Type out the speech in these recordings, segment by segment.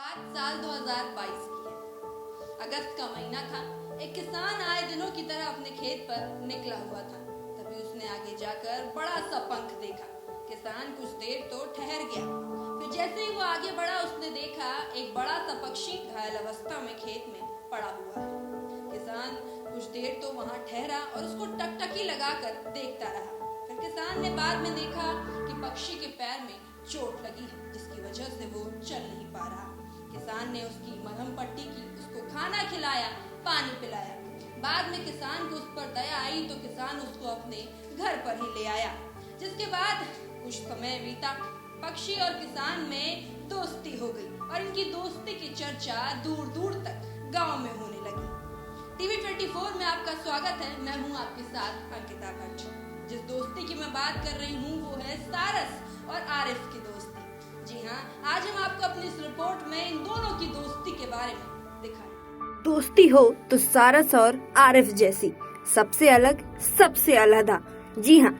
बात साल 2022 की है। अगस्त का महीना था। एक किसान आए दिनों की तरह अपने खेत पर निकला हुआ था। तभी उसने आगे जाकर बड़ा सा पंख देखा। किसान कुछ देर तो ठहर गया। फिर जैसे ही वो आगे बढ़ा उसने देखा एक बड़ा सा पक्षी घायल अवस्था में खेत में पड़ा हुआ है। किसान कुछ देर तो वहां ठहरा और उसको टकटकी लगाकर देखता रहा। फिर किसान ने बाद में देखा कि पक्षी के पैर में चोट लगी है, जिसकी वजह से वो चल नहीं पा रहा। किसान ने उसकी मरहम पट्टी की, उसको खाना खिलाया, पानी पिलाया। बाद में किसान को उस पर दया आई तो किसान उसको अपने घर पर ही ले आया। जिसके बाद कुछ समय बीता, पक्षी और किसान में दोस्ती हो गई और इनकी दोस्ती की चर्चा दूर दूर तक गांव में होने लगी। टीवी 24 में आपका स्वागत है। मैं हूं आपके साथ अंकिता भट्ट। जिस दोस्ती की मैं बात कर रही हूं वो है सारस और आरिफ की दोस्ती। जी हाँ, आज हम आपको अपनी इस रिपोर्ट में इन दोनों की दोस्ती के बारे में दिखाएं। दोस्ती हो तो सारस और आरिफ जैसी, सबसे अलग, सबसे अलहदा। जी हाँ,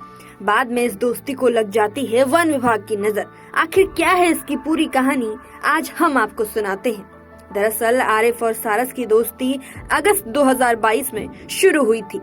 बाद में इस दोस्ती को लग जाती है वन विभाग की नजर। आखिर क्या है इसकी पूरी कहानी, आज हम आपको सुनाते हैं। दरअसल आरिफ और सारस की दोस्ती अगस्त 2022 में शुरू हुई थी।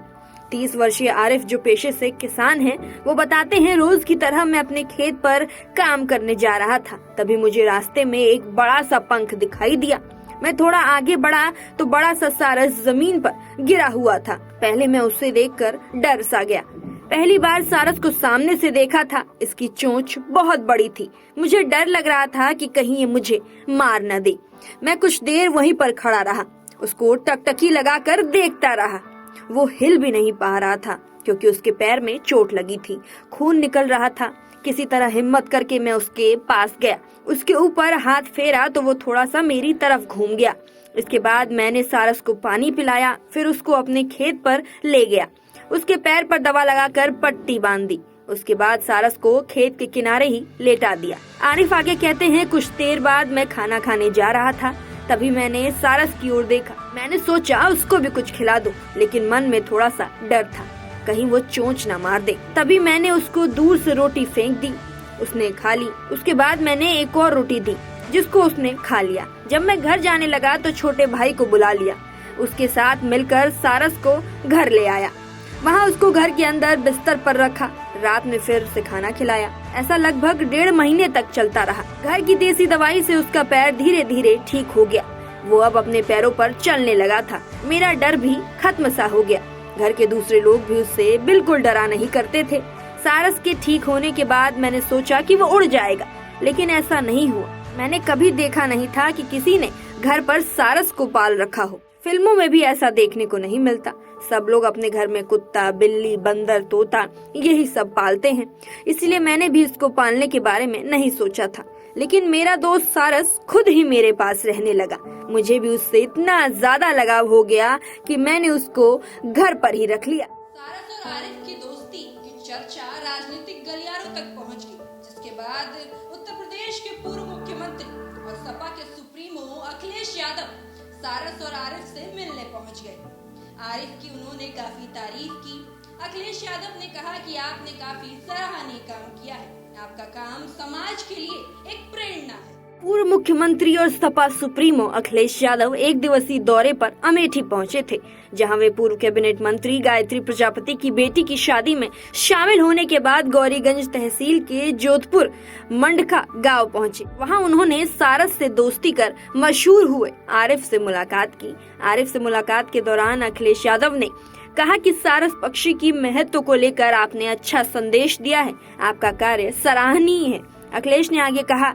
30 वर्षीय आरिफ, जो पेशे से किसान हैं, वो बताते हैं, रोज की तरह मैं अपने खेत पर काम करने जा रहा था। तभी मुझे रास्ते में एक बड़ा सा पंख दिखाई दिया। मैं थोड़ा आगे बढ़ा तो बड़ा सा सारस जमीन पर गिरा हुआ था। पहले मैं उसे देखकर डर सा गया। पहली बार सारस को सामने से देखा था। इसकी चोंच बहुत बड़ी थी। मुझे डर लग रहा था कि कहीं ये मुझे मार न दे। मैं कुछ देर वहीं पर खड़ा रहा, उसको टकटकी लगाकर देखता रहा। वो हिल भी नहीं पा रहा था क्योंकि उसके पैर में चोट लगी थी, खून निकल रहा था। किसी तरह हिम्मत करके मैं उसके पास गया, उसके ऊपर हाथ फेरा तो वो थोड़ा सा मेरी तरफ घूम गया। इसके बाद मैंने सारस को पानी पिलाया, फिर उसको अपने खेत पर ले गया। उसके पैर पर दवा लगाकर पट्टी बांध दी। उसके बाद सारस को खेत के किनारे ही लेटा दिया। आरिफ आगे कहते हैं, कुछ देर बाद मैं खाना खाने जा रहा था। तभी मैंने सारस की ओर देखा। मैंने सोचा उसको भी कुछ खिला दूं, लेकिन मन में थोड़ा सा डर था, कहीं वो चोंच न मार दे। तभी मैंने उसको दूर से रोटी फेंक दी। उसने खा ली। उसके बाद मैंने एक और रोटी दी, जिसको उसने खा लिया। जब मैं घर जाने लगा तो छोटे भाई को बुला लिया। उसके साथ मिलकर सारस को घर ले आया। वहाँ उसको घर के अंदर बिस्तर पर रखा। रात में फिर से खाना खिलाया। ऐसा लगभग 1.5 महीने तक चलता रहा। घर की देसी दवाई से उसका पैर धीरे धीरे ठीक हो गया। वो अब अपने पैरों पर चलने लगा था। मेरा डर भी खत्म सा हो गया। घर के दूसरे लोग भी उससे बिल्कुल डरा नहीं करते थे। सारस के ठीक होने के बाद मैंने सोचा कि वो उड़ जाएगा, लेकिन ऐसा नहीं हुआ। मैंने कभी देखा नहीं था कि किसी ने घर पर सारस को पाल रखा हो। फिल्मों में भी ऐसा देखने को नहीं मिलता। सब लोग अपने घर में कुत्ता, बिल्ली, बंदर, तोता यही सब पालते हैं। इसलिए मैंने भी इसको पालने के बारे में नहीं सोचा था। लेकिन मेरा दोस्त सारस खुद ही मेरे पास रहने लगा। मुझे भी उससे इतना ज्यादा लगाव हो गया कि मैंने उसको घर पर ही रख लिया। सारस और आरिफ की दोस्ती की चर्चा राजनीतिक गलियारों तक पहुंच गई, जिसके बाद उत्तर प्रदेश के पूर्व मुख्यमंत्री और सपा के सुप्रीमो अखिलेश यादव सारस और आरिफ से मिलने पहुंच गए। आरिफ की उन्होंने काफी तारीफ की। अखिलेश यादव ने कहा कि आपने काफी सराहनीय काम किया है। आपका काम समाज के लिए एक प्रेरणा है। पूर्व मुख्यमंत्री और सपा सुप्रीमो अखिलेश यादव एक दिवसीय दौरे पर अमेठी पहुंचे थे, जहां वे पूर्व कैबिनेट मंत्री गायत्री प्रजापति की बेटी की शादी में शामिल होने के बाद गौरीगंज तहसील के जोधपुर मंडका गांव पहुंचे। वहां उन्होंने सारस से दोस्ती कर मशहूर हुए आरिफ से मुलाकात की। आरिफ से मुलाकात के दौरान अखिलेश यादव ने कहा कि सारस पक्षी की महत्व को लेकर आपने अच्छा संदेश दिया है। आपका कार्य सराहनीय है। अखिलेश ने आगे कहा,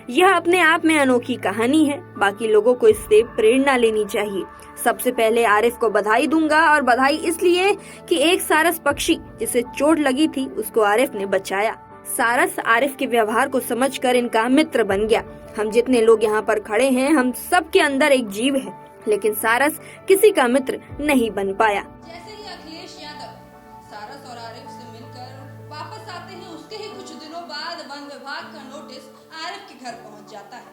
यह अपने आप में अनोखी कहानी है। बाकी लोगों को इससे प्रेरणा लेनी चाहिए। सबसे पहले आरिफ को बधाई दूंगा, और बधाई इसलिए कि एक सारस पक्षी जिसे चोट लगी थी उसको आरिफ ने बचाया। सारस आरिफ के व्यवहार को समझकर इनका मित्र बन गया। हम जितने लोग यहाँ पर खड़े हैं, हम सब के अंदर एक जीव है, लेकिन सारस किसी का मित्र नहीं बन पाया। जैसे ही अखिलेश यादव सारस और आरिफ से मिलकर वापस आते हैं, उसके ही कुछ दिनों बाद वन विभाग का नोटिस आरिफ के घर पहुंच जाता है,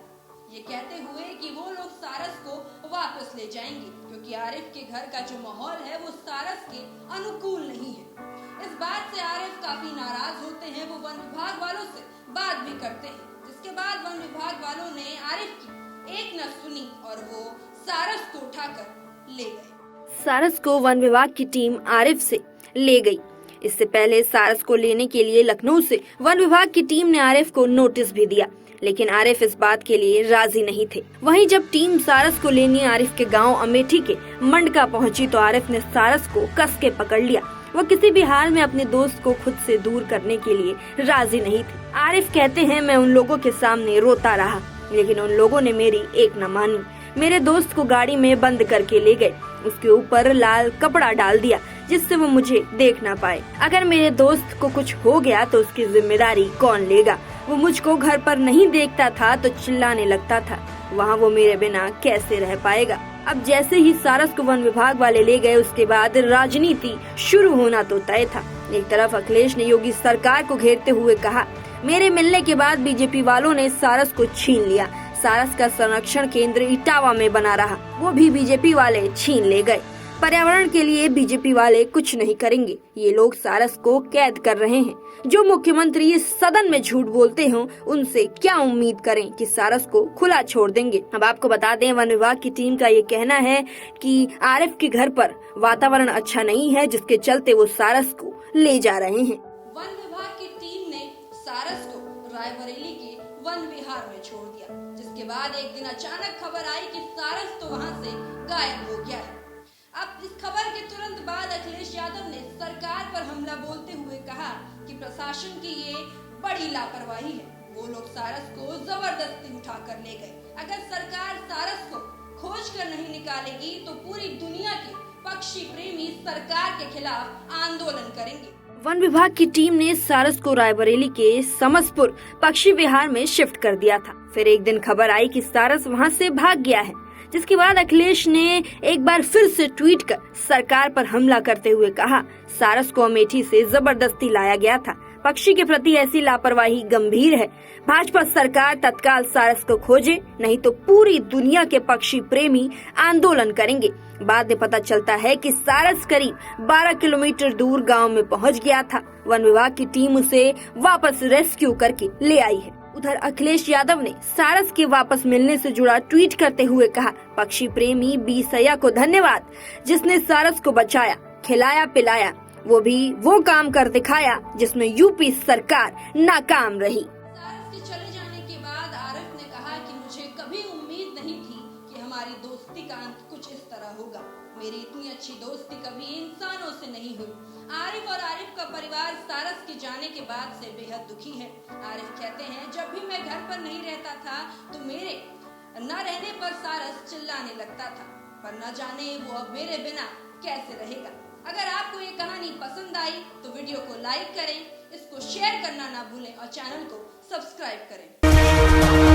ये कहते हुए कि वो लोग सारस को वापस ले जाएंगे, क्योंकि आरिफ के घर का जो माहौल है वो सारस के अनुकूल नहीं है। इस बात से आरिफ काफी नाराज होते हैं। वो वन विभाग वालों से बात भी करते हैं, जिसके बाद वन विभाग वालों ने आरिफ की एक न सुनी और वो सारस को उठाकर ले गए। सारस को वन विभाग की टीम आरिफ से ले गई। इससे पहले सारस को लेने के लिए लखनऊ से वन विभाग की टीम ने आरिफ को नोटिस भी दिया, लेकिन आरिफ इस बात के लिए राजी नहीं थे। वहीं जब टीम सारस को लेने आरिफ के गांव अमेठी के मंडका पहुंची तो आरिफ ने सारस को कस के पकड़ लिया। वो किसी भी हाल में अपने दोस्त को खुद से दूर करने के लिए राजी नहीं थे। आरिफ कहते हैं, मैं उन लोगों के सामने रोता रहा, लेकिन उन लोगों ने मेरी एक न मानी। मेरे दोस्त को गाड़ी में बंद करके ले गए, उसके ऊपर लाल कपड़ा डाल दिया जिससे वो मुझे देख ना पाए। अगर मेरे दोस्त को कुछ हो गया तो उसकी जिम्मेदारी कौन लेगा? वो मुझको घर पर नहीं देखता था तो चिल्लाने लगता था, वहाँ वो मेरे बिना कैसे रह पाएगा। अब जैसे ही सारस को वन विभाग वाले ले गए उसके बाद राजनीति शुरू होना तो तय था। एक तरफ अखिलेश ने योगी सरकार को घेरते हुए कहा, मेरे मिलने के बाद बीजेपी वालों ने सारस को छीन लिया। सारस का संरक्षण केंद्र इटावा में बना रहा, वो भी बीजेपी वाले छीन ले गए। पर्यावरण के लिए बीजेपी वाले कुछ नहीं करेंगे। ये लोग सारस को कैद कर रहे हैं। जो मुख्यमंत्री इस सदन में झूठ बोलते हों, उनसे क्या उम्मीद करें कि सारस को खुला छोड़ देंगे। अब आपको बता दें, वन विभाग की टीम का ये कहना है कि आरिफ के घर पर वातावरण अच्छा नहीं है, जिसके चलते वो सारस को ले जा रहे हैं। वन विभाग की टीम ने सारस को रायबरेली के वन विहार में छोड़ दिया, जिसके बाद एक दिन अचानक खबर आई कि सारस तो वहां से गायब हो गया है। अब इस खबर के तुरंत बाद अखिलेश यादव ने सरकार पर हमला बोलते हुए कहा कि प्रशासन की ये बड़ी लापरवाही है। वो लोग सारस को जबरदस्ती उठाकर ले गए। अगर सरकार सारस को खोज कर नहीं निकालेगी तो पूरी दुनिया के पक्षी प्रेमी सरकार के खिलाफ आंदोलन करेंगे। वन विभाग की टीम ने सारस को रायबरेली के समसपुर पक्षी विहार में शिफ्ट कर दिया था। फिर एक दिन खबर आई कि सारस वहां से भाग गया है, जिसके बाद अखिलेश ने एक बार फिर से ट्वीट कर सरकार पर हमला करते हुए कहा, सारस को अमेठी से जबरदस्ती लाया गया था। पक्षी के प्रति ऐसी लापरवाही गंभीर है। भाजपा सरकार तत्काल सारस को खोजे, नहीं तो पूरी दुनिया के पक्षी प्रेमी आंदोलन करेंगे। बाद में पता चलता है कि सारस करीब 12 किलोमीटर दूर गांव में पहुंच गया था। वन विभाग की टीम उसे वापस रेस्क्यू करके ले आई है। उधर अखिलेश यादव ने सारस के वापस मिलने से जुड़ा ट्वीट करते हुए कहा, पक्षी प्रेमी बी सैया को धन्यवाद, जिसने सारस को बचाया, खिलाया पिलाया, वो भी वो काम कर दिखाया जिसमें यूपी सरकार नाकाम रही। सारस के चले जाने के बाद आरिफ ने कहा कि मुझे कभी उम्मीद नहीं थी कि हमारी दोस्ती का अंत कुछ इस तरह होगा। मेरी इतनी अच्छी दोस्ती कभी इंसानों से नहीं हुई। आरिफ और आरिफ का परिवार सारस के जाने के बाद से बेहद दुखी है। आरिफ कहते हैं, जब भी मैं घर पर नहीं रहता था तो मेरे न रहने पर सारस चिल्लाने लगता था, पर न जाने वो अब मेरे बिना कैसे रहेगा। अगर आपको ये कहानी पसंद आई तो वीडियो को लाइक करें, इसको शेयर करना ना भूलें और चैनल को सब्सक्राइब करें।